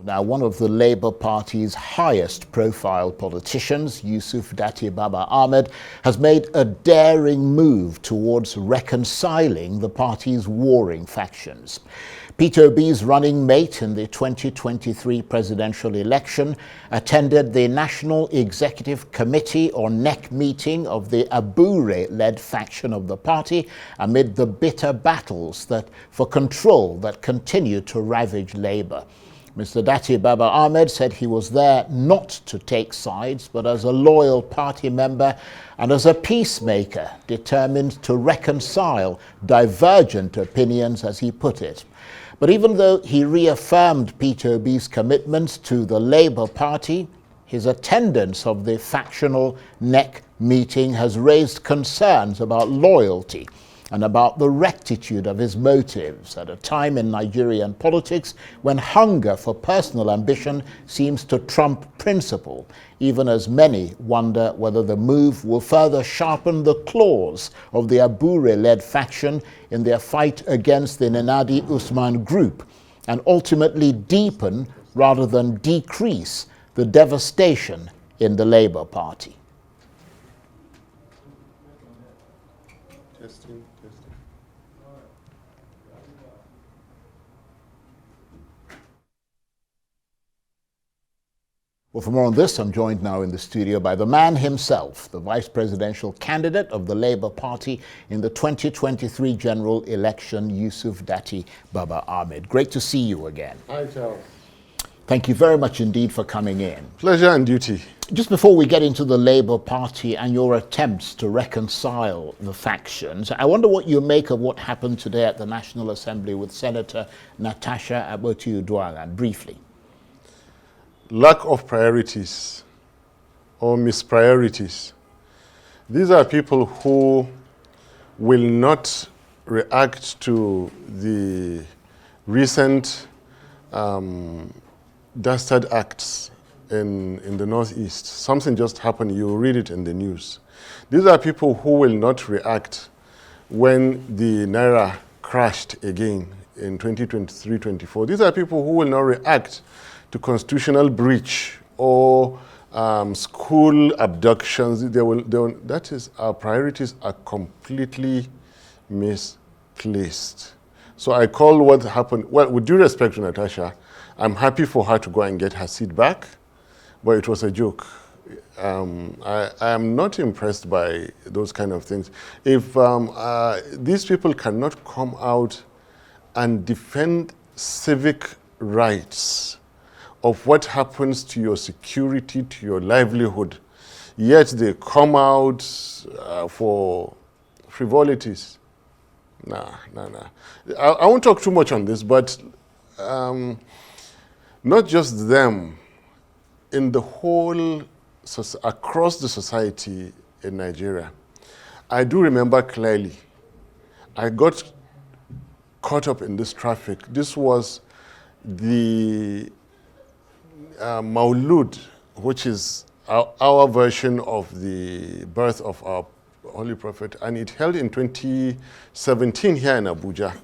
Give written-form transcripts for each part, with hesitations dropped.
Now, one of the Labour Party's highest profile politicians, Yusuf Datti Baba-Ahmed, has made a daring move towards reconciling the party's warring factions. Peter Obi's running mate in the 2023 presidential election attended the National Executive Committee or NEC meeting of the Abure-led faction of the party amid the bitter battles for control that continue to ravage Labour. Mr. Datti Baba-Ahmed said he was there not to take sides, but as a loyal party member and as a peacemaker determined to reconcile divergent opinions, as he put it. But even though he reaffirmed Peter Obi's commitment to the Labour Party, his attendance of the factional NEC meeting has raised concerns about loyalty and about the rectitude of his motives at a time in Nigerian politics when hunger for personal ambition seems to trump principle, even as many wonder whether the move will further sharpen the claws of the Abure-led faction in their fight against the Nenadi Usman group and ultimately deepen rather than decrease the devastation in the Labour Party. Testing. Well, for more on this, I'm joined now in the studio by the man himself, the vice presidential candidate of the Labour Party in the 2023 general election, Yusuf Datti Baba-Ahmed. Great to see you again. Hi, Charles. Thank you very much indeed for coming in. Pleasure and duty. Just before we get into the Labour Party and your attempts to reconcile the factions, I wonder what you make of what happened today at the National Assembly with Senator Natasha Akpoti-Uduaghan, briefly. Lack of priorities or mispriorities. These are people who will not react to the recent dastard acts in the Northeast. Something just happened, you read it in the news. These are people who will not react when the Naira crashed again in 2023-24. These are people who will not react to constitutional breach or school abductions. That is, our priorities are completely misplaced. So I call what happened, well, with due respect to Natasha, I'm happy for her to go and get her seat back, but it was a joke. I am not impressed by those kind of things. If these people cannot come out and defend civic rights of what happens to your security, to your livelihood, yet they come out for frivolities. Nah. I won't talk too much on this, but not just them, in the whole, across the society in Nigeria. I do remember clearly, I got caught up in this traffic. This was the Maulud, which is our version of the birth of our Holy Prophet, and it held in 2017 here in Abuja.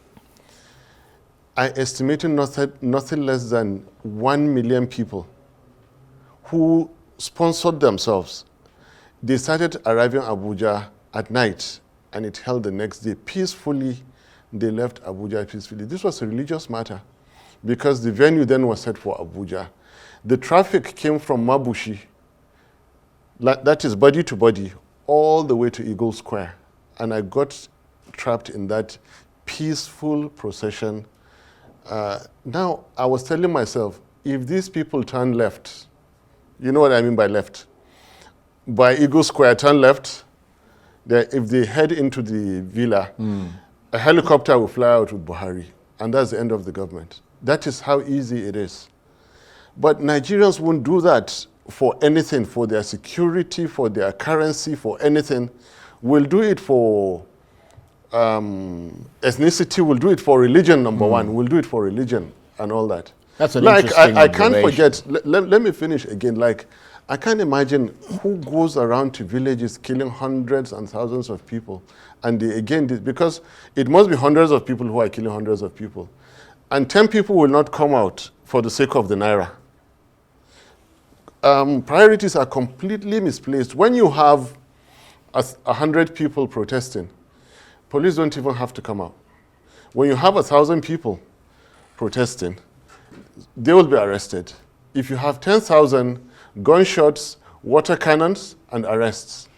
I estimated nothing less than 1 million people who sponsored themselves. They started arriving in Abuja at night, and it held the next day peacefully. They left Abuja peacefully. This was a religious matter because the venue then was set for Abuja. The traffic came from Mabushi, that is body to body, all the way to Eagle Square. And I got trapped in that peaceful procession. Now, I was telling myself, if these people turn left, you know what I mean by left? By Eagle Square, turn left, if they head into the villa, a helicopter will fly out with Buhari, and that's the end of the government. That is how easy it is. But Nigerians won't do that for anything, for their security, for their currency, for anything. We'll do it for ethnicity, we'll do it for religion, number one. We'll do it for religion and all that. That's an interesting I can't forget, let me finish again. Like, I can't imagine who goes around to villages killing hundreds and thousands of people. And they, again, because it must be hundreds of people who are killing hundreds of people. and 10 people will not come out for the sake of the naira. Priorities are completely misplaced. When you have 100 people protesting, police don't even have to come out. When you have 1,000 people protesting, they will be arrested. If you have 10,000, gunshots, water cannons, and arrests.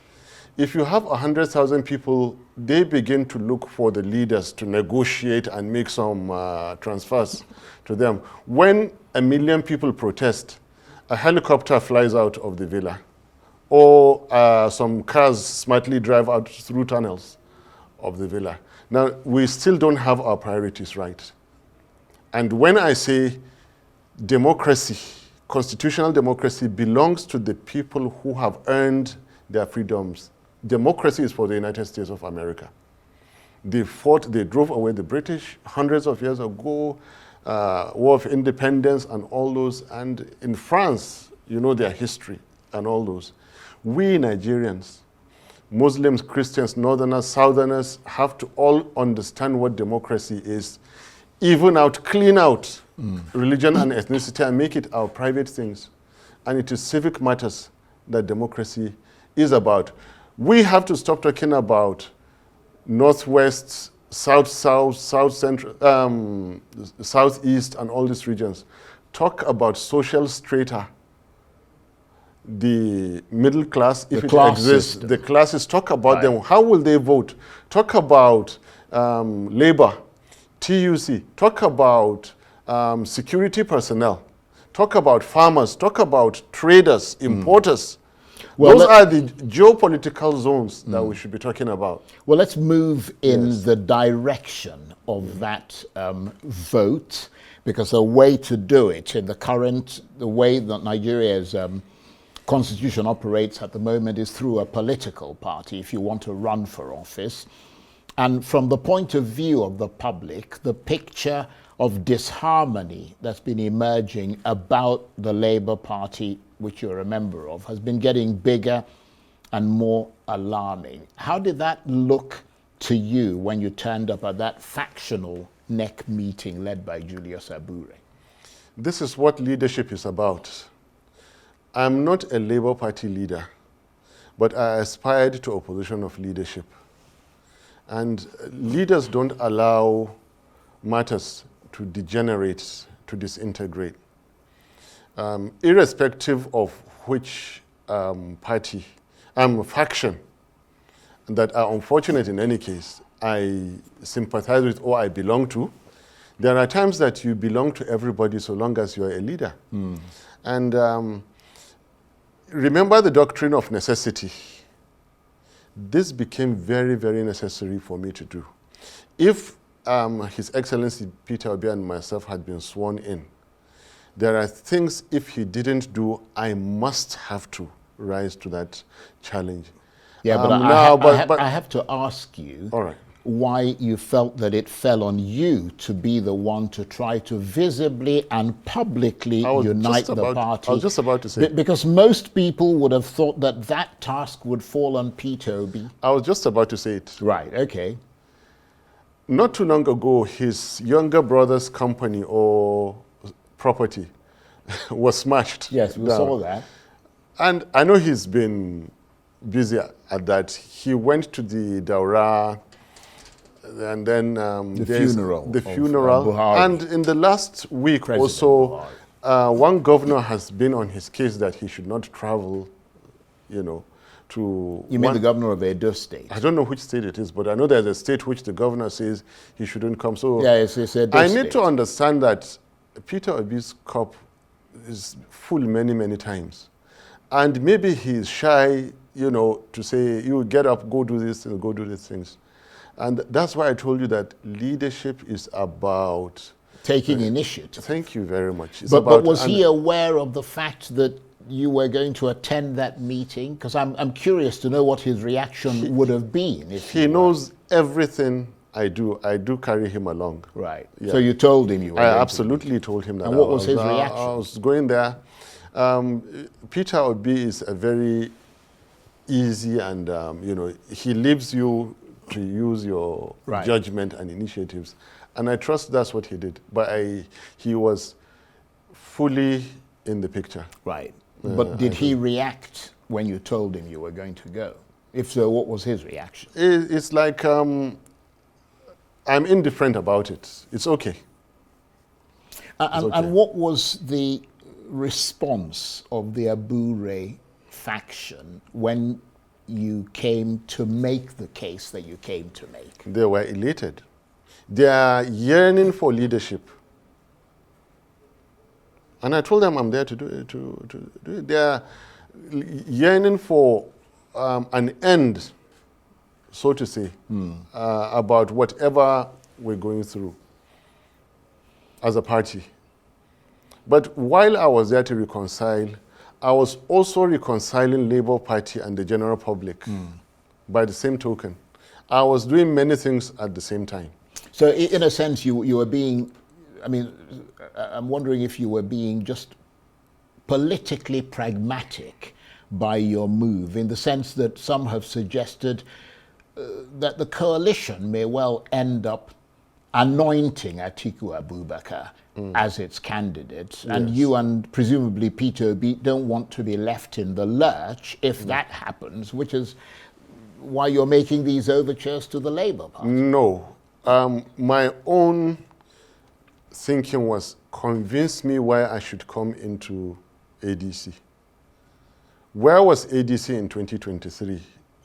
If you have 100,000 people, they begin to look for the leaders to negotiate and make some transfers to them. When 1 million people protest, a helicopter flies out of the villa, or some cars smartly drive out through tunnels of the villa. Now, we still don't have our priorities right. And when I say democracy, constitutional democracy belongs to the people who have earned their freedoms. Democracy is for the United States of America. They fought, they drove away the British hundreds of years ago, War of Independence and all those. And in France, you know their history and all those. We Nigerians, Muslims, Christians, Northerners, Southerners, have to all understand what democracy is. Even out, clean out religion and ethnicity and make it our private things. And it is civic matters that democracy is about. We have to stop talking about Northwest, South-South, South-Central, Southeast, and all these regions. Talk about social strata, the middle class, if it exists, system. The classes, talk about them. How will they vote? Talk about labor, TUC, talk about security personnel, talk about farmers, talk about traders, importers. Well, those are the geopolitical zones that we should be talking about. Well, let's move in the direction of that vote, because a way to do it in the way that Nigeria's constitution operates at the moment is through a political party if you want to run for office. And from the point of view of the public, the picture of disharmony that's been emerging about the Labour Party, which you're a member of, has been getting bigger and more alarming. How did that look to you when you turned up at that factional NEC meeting led by Julius Abure? This is what leadership is about. I'm not a Labour Party leader, but I aspired to a position of leadership. And leaders don't allow matters to degenerate, to disintegrate. Irrespective of which party, faction that are unfortunate in any case, I sympathize with or I belong to, there are times that you belong to everybody so long as you are a leader. And remember the doctrine of necessity. This became very, very necessary for me to do. If His Excellency Peter Obi and myself had been sworn in, there are things, if he didn't do, I must have to rise to that challenge. Yeah, but I have to ask you why you felt that it fell on you to be the one to try to visibly and publicly unite the party. I was just about to say. Because most people would have thought that that task would fall on Peter Obi. I was just about to say it. Right, okay. Not too long ago, his younger brother's company or property was smashed. Yes, we saw that. And I know he's been busy at that. He went to the Daura, and then the funeral. The funeral. And in the last week President or so, one governor has been on his case that he should not travel, to... You mean the governor of Edo State? I don't know which state it is, but I know there's a state which the governor says he shouldn't come. So yeah, it's Edo State. I need to understand that Peter Obi's cup is full many, many times. And maybe he's shy, to say, you get up, go do this, and go do these things. And that's why I told you that leadership is about... taking initiative. Thank you very much. But was he aware of the fact that you were going to attend that meeting? Because I'm curious to know what his reaction would have been. If he knows everything I do. I do carry him along. Right. Yeah. So you told him you were I absolutely told him that. And what was his reaction? I was going there. Peter Obi is a very easy and, he leaves you to use your Right. judgment and initiatives. And I trust that's what he did. But he was fully in the picture. Right. But did he react when you told him you were going to go? If so, what was his reaction? It's like, I'm indifferent about it. It's okay. And what was the response of the Abure faction when you came to make the case that you came to make? They were elated. They are yearning for leadership. And I told them I'm there to do it. They are yearning for an end, so to say, about whatever we're going through as a party. But while I was there to reconcile, I was also reconciling Labour Party and the general public by the same token. I was doing many things at the same time. So in a sense, you were being, I mean, I'm wondering if you were being just politically pragmatic by your move, in the sense that some have suggested that the coalition may well end up anointing Atiku Abubakar as its candidate, and you and presumably Peter Obi don't want to be left in the lurch if that happens, which is why you're making these overtures to the Labour Party. No. My own thinking was, convince me why I should come into ADC. Where was ADC in 2023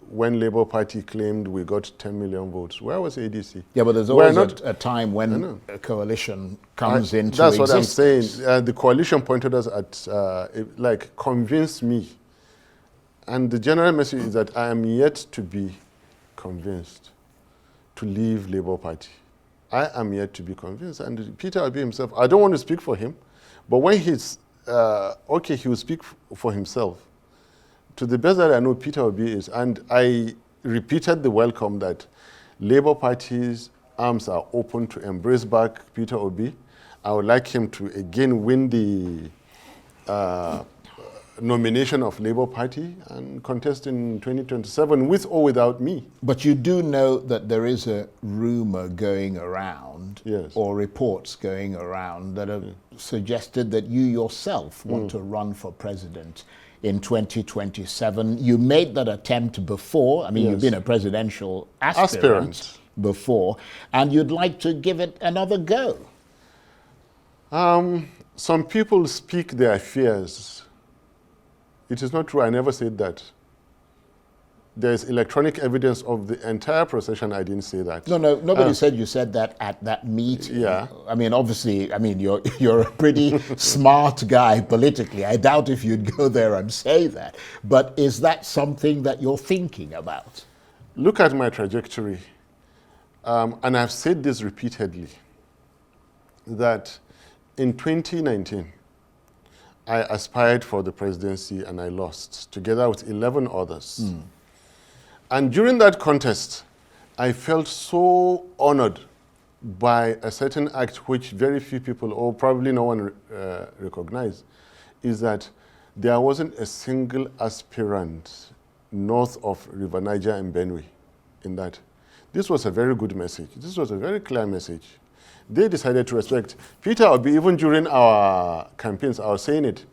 when Labour Party claimed we got 10 million votes? Where was ADC? Yeah, but there's always a time when a coalition comes into That's existence. what I'm saying. The coalition pointed us at, like, convince me. And the general message is that I am yet to be convinced to leave Labour Party. I am yet to be convinced. And Peter Obi himself, I don't want to speak for him, but when he's okay, he will speak for himself. To the best that I know, Peter Obi is, and I repeated the welcome that Labour Party's arms are open to embrace back Peter Obi. I would like him to again win the nomination of Labour Party and contest in 2027 with or without me. But you do know that there is a rumor going around, or reports going around that have suggested that you yourself want to run for president in 2027. You made that attempt before. I mean, you've been a presidential aspirant before, and you'd like to give it another go. Some people speak their fears. It is not true. I never said that. There's electronic evidence of the entire procession. I didn't say that. No, nobody said you said that at that meeting. Yeah. I mean, obviously, I mean, you're a pretty smart guy politically. I doubt if you'd go there and say that. But is that something that you're thinking about? Look at my trajectory. And I've said this repeatedly, that in 2019, I aspired for the presidency and I lost, together with 11 others. And during that contest, I felt so honored by a certain act which very few people, or probably no one recognized, is that there wasn't a single aspirant north of River Niger and Benue in that. This was a very good message. This was a very clear message. They decided to respect Peter Obi. Even during our campaigns, I was saying it,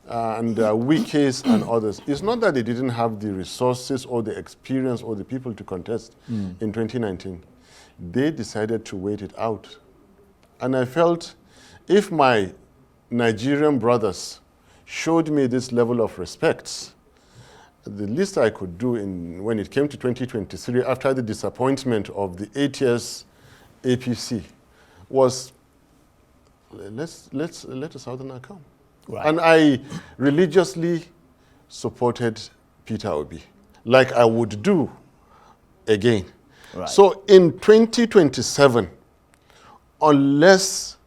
and Wikis and others. It's not that they didn't have the resources or the experience or the people to contest in 2019. They decided to wait it out. And I felt if my Nigerian brothers showed me this level of respect, the least I could do when it came to 2023, after the disappointment of the 8 years APC, was let a southerner come. Right. And I religiously supported Peter Obi, like I would do again. Right. So in 2027, unless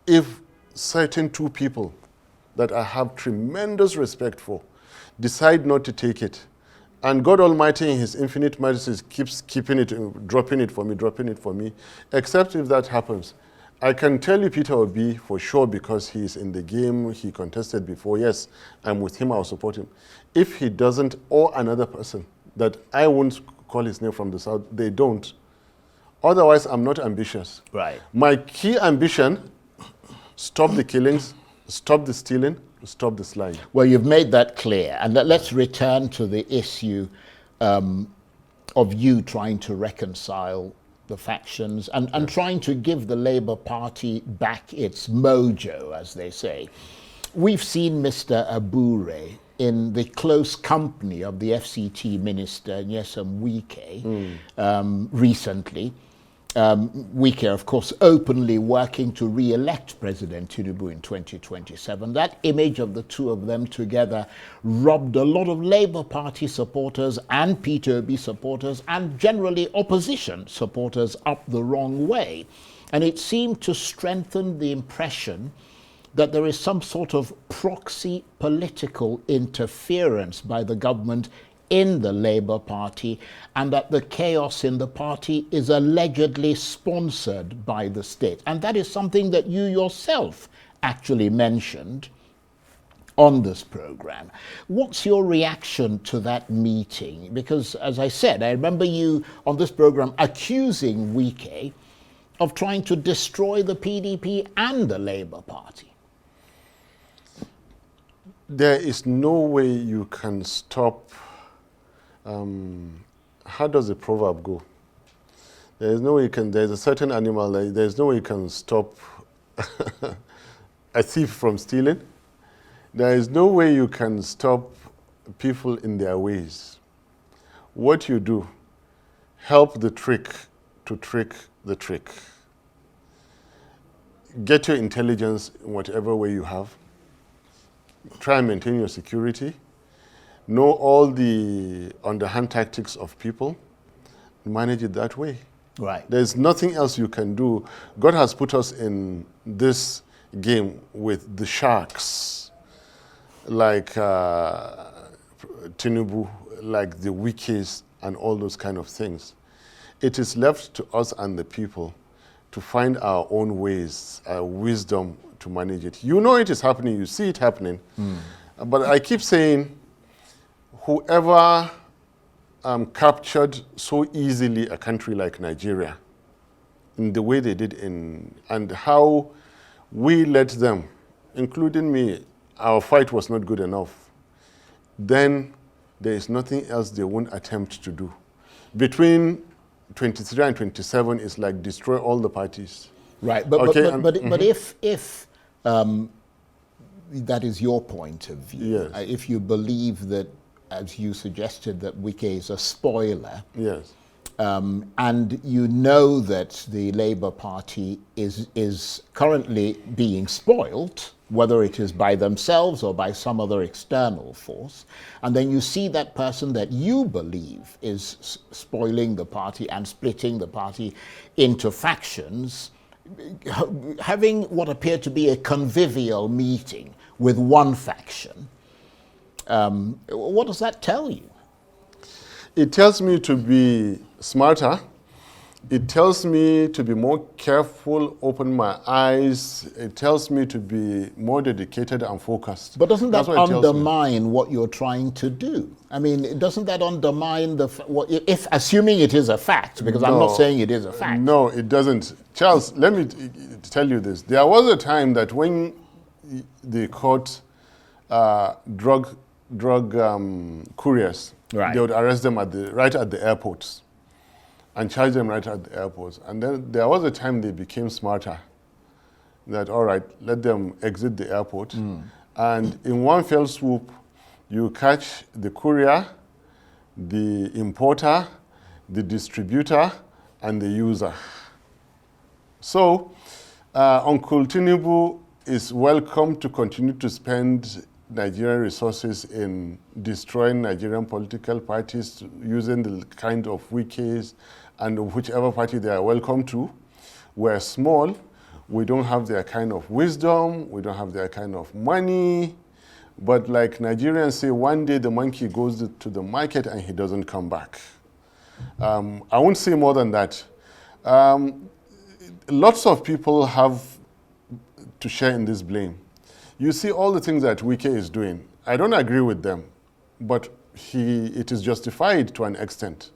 if certain two people that I have tremendous respect for decide not to take it, and God Almighty in His infinite mercy keeps keeping it, dropping it for me, except if that happens, I can tell you Peter Obi for sure, because he is in the game, he contested before. Yes, I'm with him, I'll support him. If he doesn't, or another person that I won't call his name from the south. They don't. Otherwise, I'm not ambitious. Right. My key ambition, stop the killings, stop the stealing, stop the slide. Well, you've made that clear. And let's return to the issue of you trying to reconcile the factions and trying to give the Labour Party back its mojo, as they say. We've seen Mr. Abure in the close company of the FCT Minister, Nyesom Wike, recently. Wike, of course, openly working to re-elect President Tinubu in 2027. That image of the two of them together rubbed a lot of Labour Party supporters and Peter Obi supporters and generally opposition supporters up the wrong way. And it seemed to strengthen the impression that there is some sort of proxy political interference by the government in the Labour Party, and that the chaos in the party is allegedly sponsored by the state. And that is something that you yourself actually mentioned on this program. What's your reaction to that meeting? Because, as I said, I remember you on this program accusing Wike of trying to destroy the PDP and the Labour Party. There is no way you can stop. How does the proverb go? There is no way you can. There's a certain animal. There's no way you can stop a thief from stealing. There is no way you can stop people in their ways. What you do, help the trick to trick the trick. Get your intelligence in whatever way you have. Try and maintain your security. Know all the underhand tactics of people. Manage it that way. Right. There's nothing else you can do. God has put us in this game with the sharks, like Tinubu, like the Wikis, and all those kind of things. It is left to us and the people to find our own ways, our wisdom to manage it. You know it is happening, you see it happening. But I keep saying, whoever captured so easily a country like Nigeria, in the way they did and how we let them, including me, our fight was not good enough, then there is nothing else they won't attempt to do. Between 23 and 27 is like destroy all the parties. Right, but if that is your point of view, yes. If you believe that, as you suggested, that Wike is a spoiler, yes, and you know that the Labour Party is currently being spoiled, whether it is by themselves or by some other external force, and then you see that person that you believe is spoiling the party and splitting the party into factions, having what appeared to be a convivial meeting with one faction, what does that tell you? It tells me to be smarter. It tells me to be more careful, open my eyes. It tells me to be more dedicated and focused. But doesn't that undermine what you're trying to do? I mean, doesn't that undermine if assuming it is a fact, because I'm not saying it is a fact. No, it doesn't. Charles, let me tell you this. There was a time that when they caught drug couriers, right, they would arrest them right at the airports and charge them right at the airports. And then there was a time they became smarter. That, all right, let them exit the airport. And in one fell swoop, you catch the courier, the importer, the distributor, and the user. So, Uncle Tinubu is welcome to continue to spend Nigerian resources in destroying Nigerian political parties, using the kind of wikis and whichever party they are welcome to. We're small, we don't have their kind of wisdom, we don't have their kind of money, but like Nigerians say, one day the monkey goes to the market and he doesn't come back. I won't say more than that. Lots of people have to share in this blame. You see all the things that Wike is doing. I don't agree with them, but it is justified to an extent.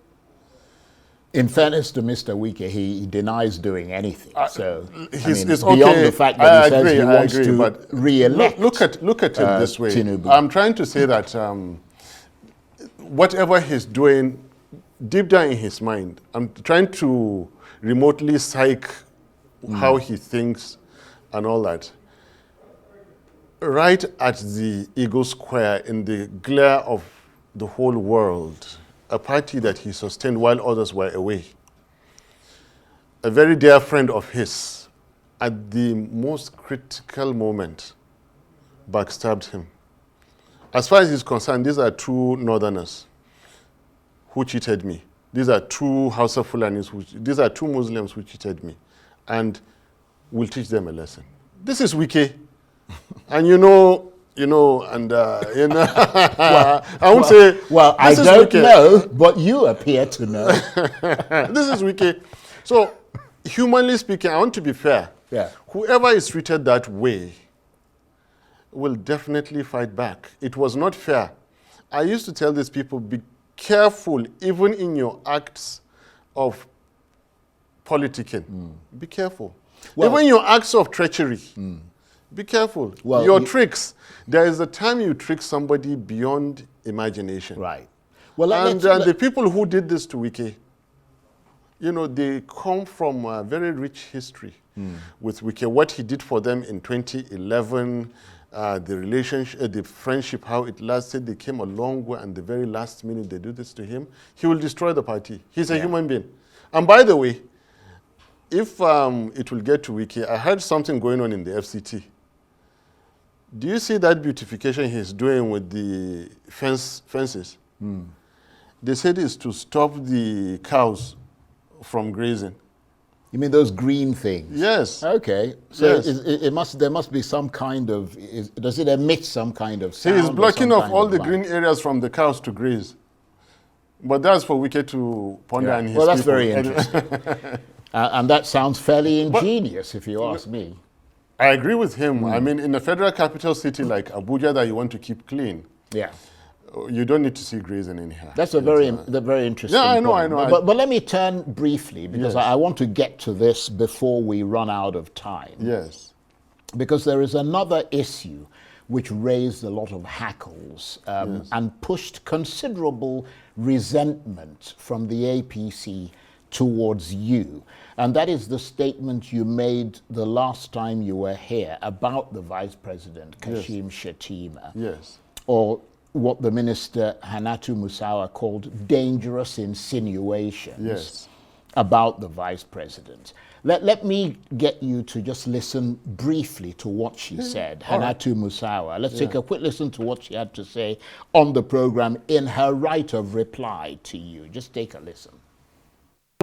In fairness to Mr. Wike, he denies doing anything. So it's beyond okay. the fact that he says he wants agree, to but re-elect. Look at it this way. Tinubu. I'm trying to say that whatever he's doing, deep down in his mind, I'm trying to remotely psych how he thinks and all that. Right at the Eagle Square, in the glare of the whole world, a party that he sustained while others were away, a very dear friend of his, at the most critical moment, backstabbed him. As far as he's concerned, these are two northerners who cheated me. These are two Hausa Fulanis, these are two Muslims who cheated me. And we'll teach them a lesson. This is Wike. And well, I won't say. Well, I don't know, but you appear to know. This is Wike. So, humanly speaking, I want to be fair. Yeah. Whoever is treated that way will definitely fight back. It was not fair. I used to tell these people, be careful, even in your acts of politicking. Be careful. Well, even your acts of treachery. Be careful. Well, your tricks. There is a time you trick somebody beyond imagination. Right. Well, and the people who did this to Wike, they come from a very rich history with Wike. What he did for them in 2011, the relationship, the friendship, how it lasted. They came a long way, and the very last minute they do this to him. He will destroy the party. He's a human being. And by the way, if it will get to Wike, I heard something going on in the FCT. Do you see that beautification he's doing with the fences? They said it's to stop the cows from grazing. You mean those green things? Yes. Okay. So yes. There must be some kind of, does it emit some kind of sound? He is blocking off all the green areas from the cows to graze. But that's for Wike to ponder and his Well, that's people. very interesting. And that sounds fairly ingenious, if you ask me. I agree with him. I mean, in a federal capital city like Abuja that you want to keep clean, you don't need to see grazing in here. That's a very interesting point. I know. But let me turn briefly, because I want to get to this before we run out of time. Yes. Because there is another issue which raised a lot of hackles and pushed considerable resentment from the APC towards you. And that is the statement you made the last time you were here about the Vice President, Kashim Shettima. Yes. Or what the Minister Hannatu Musawa called dangerous insinuations about the Vice President. Let me get you to just listen briefly to what she said, Hannatu Musawa. Let's take a quick listen to what she had to say on the program in her right of reply to you. Just take a listen.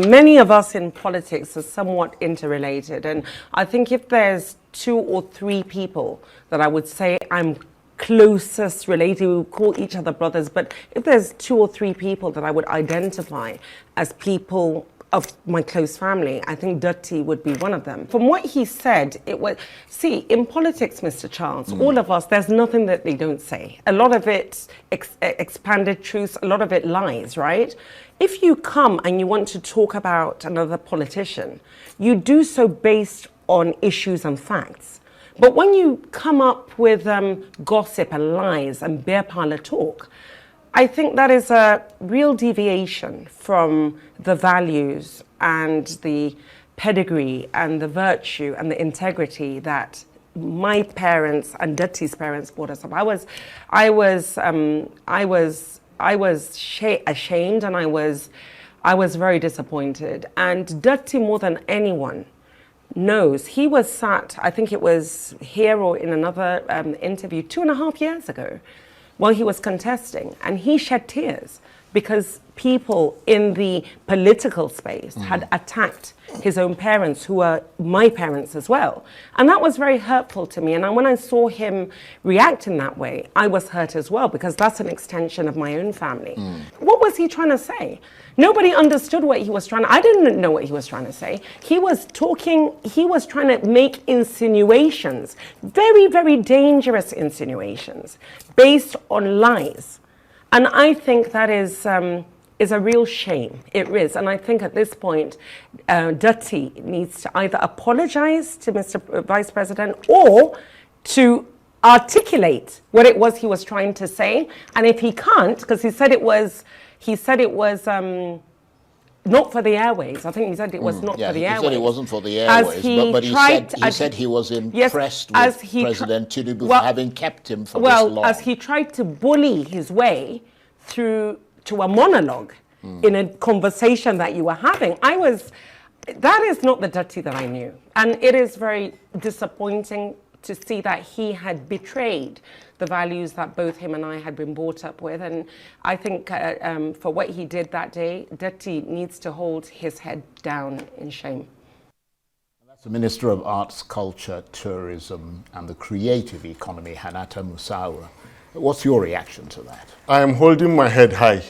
Many of us in politics are somewhat interrelated, and I think if there's 2 or 3 people that I would say I'm closest related, we call each other brothers, but if there's 2 or 3 people that I would identify as people of my close family, I think Datti would be one of them. From what he said, it was, see, in politics, Mr. Charles, all of us, there's nothing that they don't say. A lot of it expanded truths, a lot of it lies, right? If you come and you want to talk about another politician, you do so based on issues and facts. But when you come up with gossip and lies and beer parlor talk, I think that is a real deviation from the values and the pedigree and the virtue and the integrity that my parents and Datti's parents brought us up. I was ashamed, and I was very disappointed. And Datti, more than anyone, knows. He was sat, I think it was here or in another interview 2.5 years ago, while he was contesting, and he shed tears because people in the political space had attacked his own parents, who are my parents as well. And that was very hurtful to me. And when I saw him react in that way, I was hurt as well, because that's an extension of my own family. What was he trying to say? Nobody understood what he was trying to, I didn't know what he was trying to say. He was talking, he was trying to make insinuations, very, very dangerous insinuations, based on lies. And I think that is is a real shame. It is. And I think at this point, Datti needs to either apologize to Mr. Vice President or to articulate what it was he was trying to say. And if he can't, because he said it was not for the airways. I think he said it was not for the airways. He said it wasn't for the airways, but he said he was impressed with President Tinubu for having kept him for this long. Well, as he tried to bully his way through to a monologue in a conversation that you were having, that is not the Datti that I knew. And it is very disappointing to see that he had betrayed the values that both him and I had been brought up with. And I think for what he did that day, Datti needs to hold his head down in shame. That's the Minister of Arts, Culture, Tourism and the Creative Economy, Hannata Musawa. What's your reaction to that? I am holding my head high,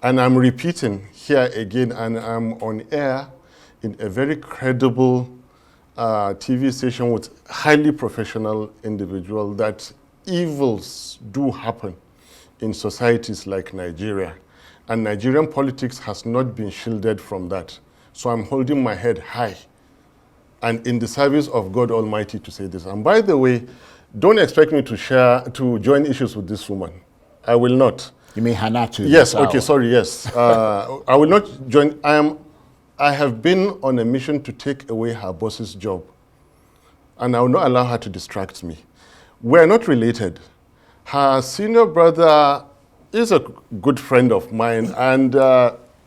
and I'm repeating here again, and I'm on air in a very credible TV station with highly professional individual, that evils do happen in societies like Nigeria, and Nigerian politics has not been shielded from that. So I'm holding my head high and in the service of God Almighty to say this. And by the way, don't expect me to join issues with this woman. I will not. You mean Hannatu? Yes, okay, sorry, yes. I will not join. I have been on a mission to take away her boss's job, and I will not allow her to distract me. We're not related. Her senior brother is a good friend of mine, and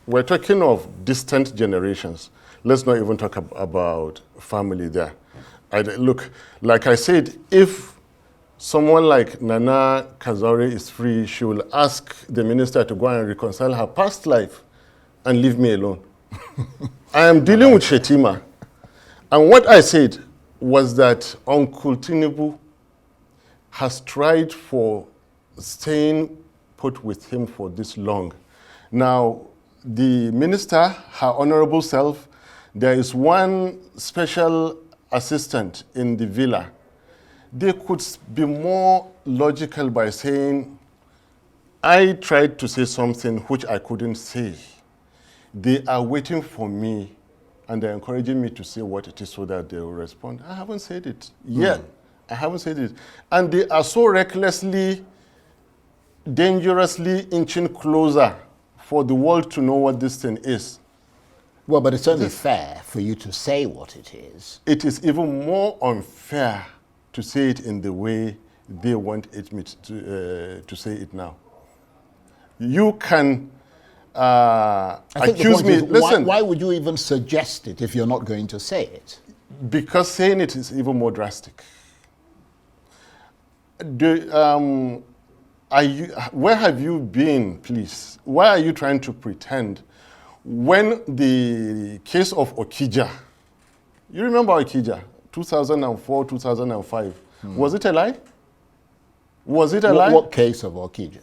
we're talking of distant generations. Let's not even talk about family there. Look, like I said, if someone like Nana Kazaure is free, she will ask the minister to go and reconcile her past life and leave me alone. I am dealing with Shetima. And what I said was that Uncle Tinubu has tried for staying put with him for this long. Now, the minister, her honorable self, there is one special assistant in the villa. They could be more logical by saying, I tried to say something which I couldn't say. They are waiting for me, and they're encouraging me to say what it is so that they will respond. I haven't said it yet. I haven't said it. And they are so recklessly, dangerously inching closer for the world to know what this thing is. Well, but it's only fair for you to say what it is. It is even more unfair to say it in the way they want it to say it now. You can accuse me. Listen, why would you even suggest it if you're not going to say it? Because saying it is even more drastic. Where have you been, please? Why are you trying to pretend? When the case of Okija, you remember Okija, 2004, 2005, was it a lie? Was it a lie? What case of Okija?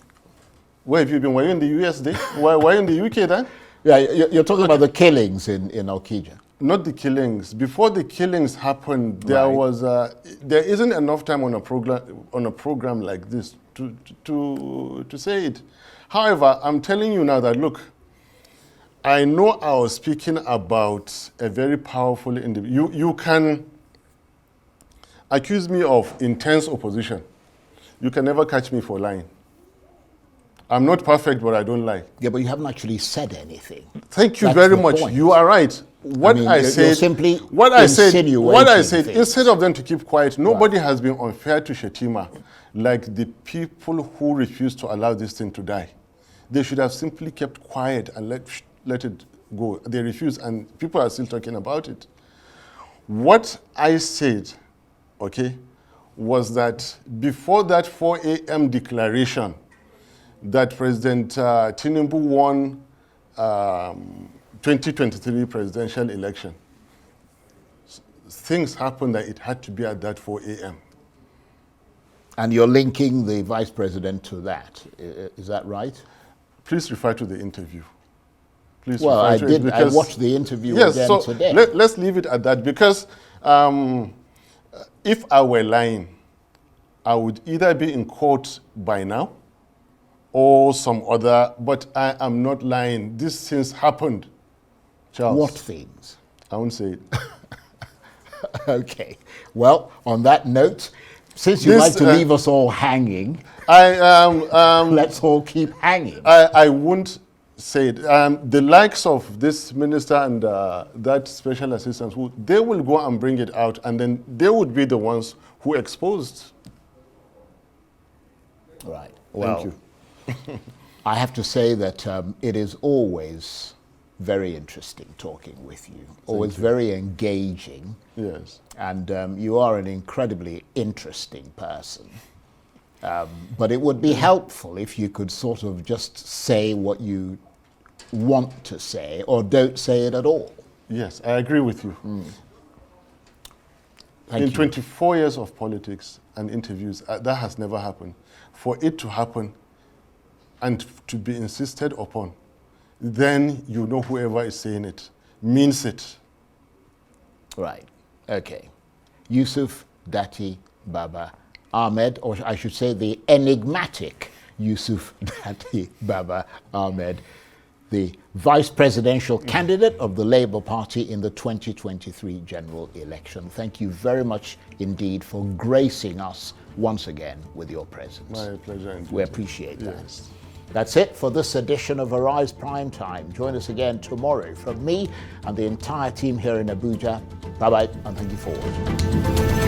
Where have you been? Were you in the US then? Were you in the UK then? Yeah, you're talking about the killings in Okija. Not the killings. Before the killings happened, there was there isn't enough time on a program like this to say it. However, I'm telling you now that look, I know I was speaking about a very powerful individual. You can accuse me of intense opposition. You can never catch me for lying. I'm not perfect, but I don't lie. Yeah, but you haven't actually said anything. Thank you very much. Point. You are right. What I said, instead of them to keep quiet, nobody has been unfair to Shetima, like the people who refuse to allow this thing to die. They should have simply kept quiet and let it go. They refuse, and people are still talking about it. What I said, okay, was that before that 4 a.m. declaration that President Tinubu won 2023 presidential election, things happened that it had to be at that 4 a.m. And you're linking the vice president to that. Is that right? Please refer to the interview. Please well, refer to it because, I watched the interview yes, again so today. Let's leave it at that, because if I were lying, I would either be in court by now, or some other, but I am not lying. These things happened, Charles. What things? I won't say it. Okay. Well, on that note, since you like to leave us all hanging, let's all keep hanging. I won't say it. The likes of this minister and that special assistant, they will go and bring it out, and then they would be the ones who exposed. Right. Thank you. I have to say that it is always very interesting talking with you. Always very engaging. Yes. And you are an incredibly interesting person. But it would be helpful if you could sort of just say what you want to say, or don't say it at all. Yes, I agree with you. In 24 years of politics and interviews, that has never happened. For it to happen and to be insisted upon, then you know whoever is saying it means it. Right. Okay. Yusuf Datti Baba-Ahmed, or I should say the enigmatic Yusuf Datti Baba-Ahmed, the vice presidential candidate of the Labour Party in the 2023 general election. Thank you very much indeed for gracing us once again with your presence. My pleasure indeed. We appreciate that. Yes. That's it for this edition of Arise Prime Time. Join us again tomorrow. From me and the entire team here in Abuja, bye-bye and thank you for watching.